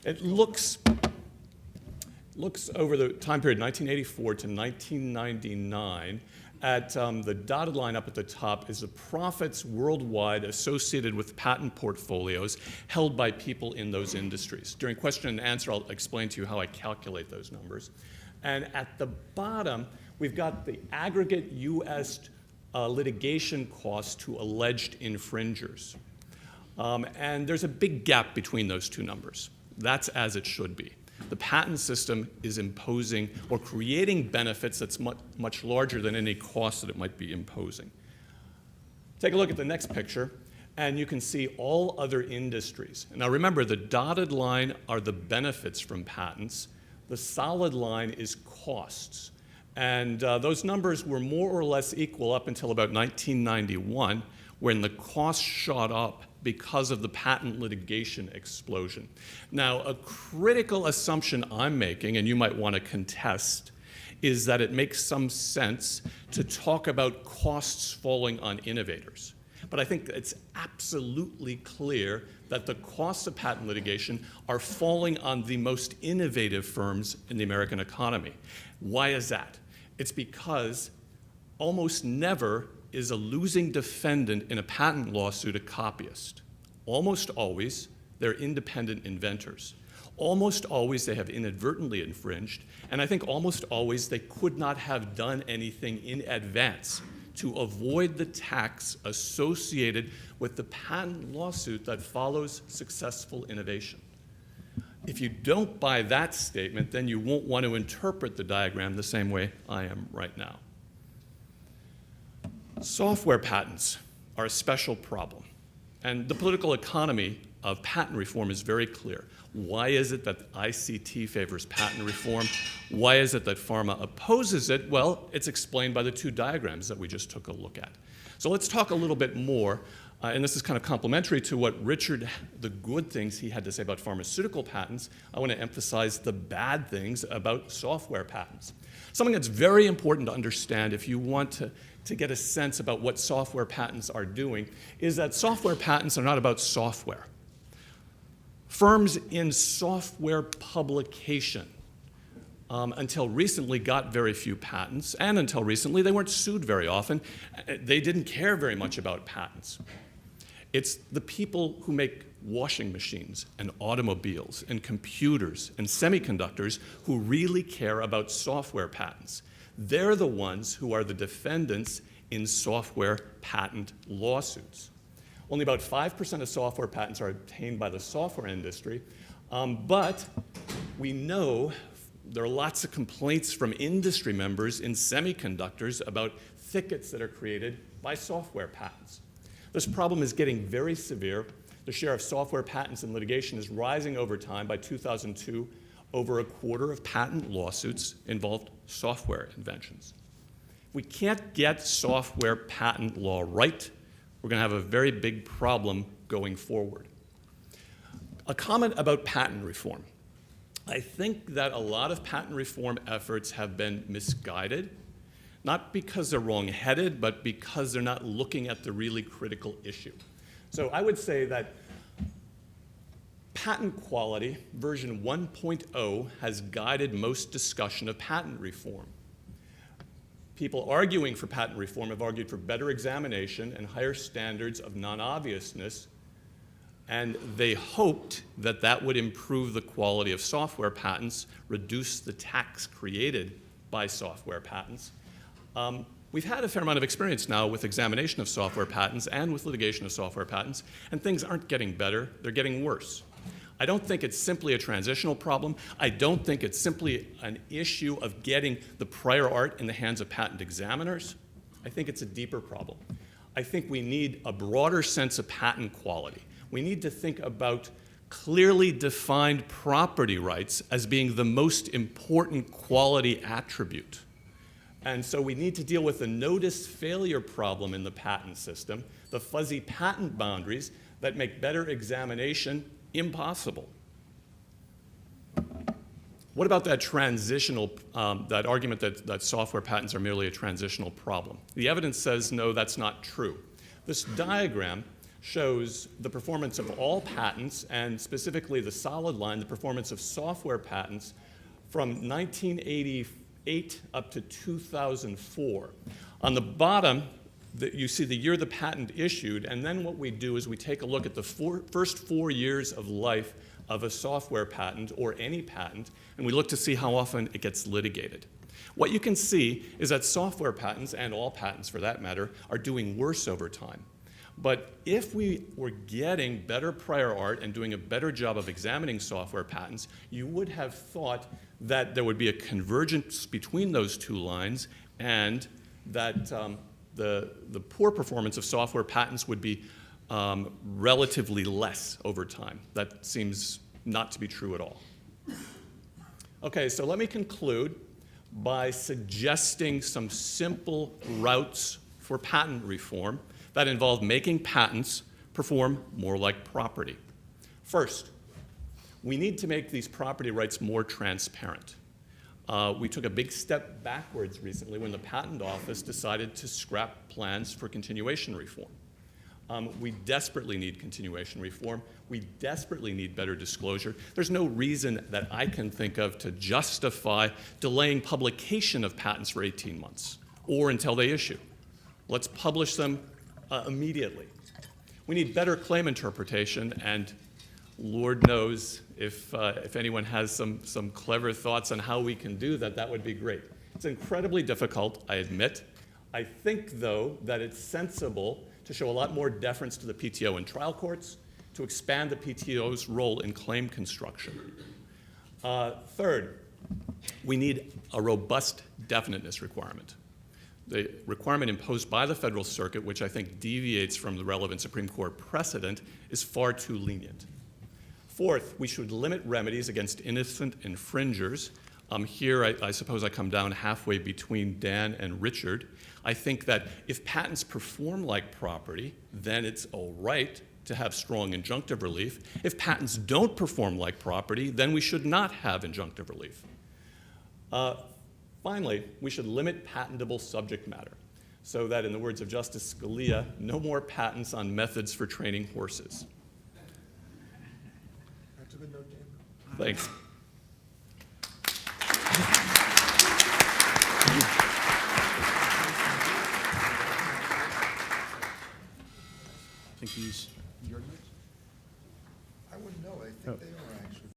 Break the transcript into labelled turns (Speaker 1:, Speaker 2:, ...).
Speaker 1: It looks over the time period 1984 to 1999 at the dotted line up at the top is the profits worldwide associated with patent portfolios held by people in those industries. During question and answer, I'll explain to you how I calculate those numbers. And at the bottom, we've got the aggregate US litigation costs to alleged infringers. And there's a big gap between those two numbers. That's as it should be. The patent system is imposing or creating benefits that's much larger than any cost that it might be imposing. Take a look at the next picture, and you can see all other industries. Now remember, the dotted line are the benefits from patents. The solid line is costs. And those numbers were more or less equal up until about 1991, when the costs shot up because of the patent litigation explosion. Now, a critical assumption I'm making, and you might want to contest, is that it makes some sense to talk about costs falling on innovators. But I think it's absolutely clear that the costs of patent litigation are falling on the most innovative firms in the American economy. Why is that? It's because almost never is a losing defendant in a patent lawsuit a copyist. Almost always, they're independent inventors. Almost always, they have inadvertently infringed, and I think almost always they could not have done anything in advance to avoid the tax associated with the patent lawsuit that follows successful innovation. If you don't buy that statement, then you won't want to interpret the diagram the same way I am right now. Software patents are a special problem, and the political economy of patent reform is very clear. Why is it that ICT favors patent reform? Why is it that pharma opposes it? Well, it's explained by the two diagrams that we just took a look at. So let's talk a little bit more, and this is kind of complementary to what Richard, the good things he had to say about pharmaceutical patents. I want to emphasize the bad things about software patents. Something that's very important to understand if you want to get a sense about what software patents are doing is that software patents are not about software. Firms in software publication until recently got very few patents, and until recently they weren't sued very often. They didn't care very much about patents. It's the people who make washing machines and automobiles and computers and semiconductors who really care about software patents. They're the ones who are the defendants in software patent lawsuits. Only about 5% of software patents are obtained by the software industry, but we know there are lots of complaints from industry members in semiconductors about thickets that are created by software patents. This problem is getting very severe. The share of software patents in litigation is rising over time. By 2002, over a quarter of patent lawsuits involved software inventions. If we can't get software patent law right, we're going to have a very big problem going forward. A comment about patent reform. I think that a lot of patent reform efforts have been misguided, not because they're wrong-headed, but because they're not looking at the really critical issue. So I would say that patent quality, version 1.0, has guided most discussion of patent reform. People arguing for patent reform have argued for better examination and higher standards of non-obviousness, and they hoped that that would improve the quality of software patents, reduce the tax created by software patents. We've had a fair amount of experience now with examination of software patents and with litigation of software patents, and things aren't getting better, they're getting worse. I don't think it's simply a transitional problem. I don't think it's simply an issue of getting the prior art in the hands of patent examiners. I think it's a deeper problem. I think we need a broader sense of patent quality. We need to think about clearly defined property rights as being the most important quality attribute. And so we need to deal with the notice failure problem in the patent system, the fuzzy patent boundaries that make better examination impossible. What about that transitional, that argument that software patents are merely a transitional problem? The evidence says, no, that's not true. This diagram shows the performance of all patents, and specifically the solid line, the performance of software patents from 1988 up to 2004. On the bottom, you see the year the patent issued, and then what we do is we take a look at the first 4 years of life of a software patent or any patent, and we look to see how often it gets litigated. What you can see is that software patents, and all patents for that matter, are doing worse over time. But if we were getting better prior art and doing a better job of examining software patents, you would have thought that there would be a convergence between those two lines, and that the poor performance of software patents would be relatively less over time. That seems not to be true at all. Okay, so let me conclude by suggesting some simple routes for patent reform that involve making patents perform more like property. First, we need to make these property rights more transparent. We took a big step backwards recently when the Patent Office decided to scrap plans for continuation reform. We desperately need continuation reform. We desperately need better disclosure. There's no reason that I can think of to justify delaying publication of patents for 18 months or until they issue. Let's publish them immediately. We need better claim interpretation, and Lord knows if anyone has some clever thoughts on how we can do that, that would be great. It's incredibly difficult, I admit. I think, though, that it's sensible to show a lot more deference to the PTO in trial courts, to expand the PTO's role in claim construction. Third, we need a robust definiteness requirement. The requirement imposed by the Federal Circuit, which I think deviates from the relevant Supreme Court precedent, is far too lenient. Fourth, we should limit remedies against innocent infringers. Here, I suppose I come down halfway between Dan and Richard. I think that if patents perform like property, then it's all right to have strong injunctive relief. If patents don't perform like property, then we should not have injunctive relief. Finally, we should limit patentable subject matter so that, in the words of Justice Scalia, no more patents on methods for training horses.
Speaker 2: That's a good note, Dan.
Speaker 1: Thanks.
Speaker 3: I think these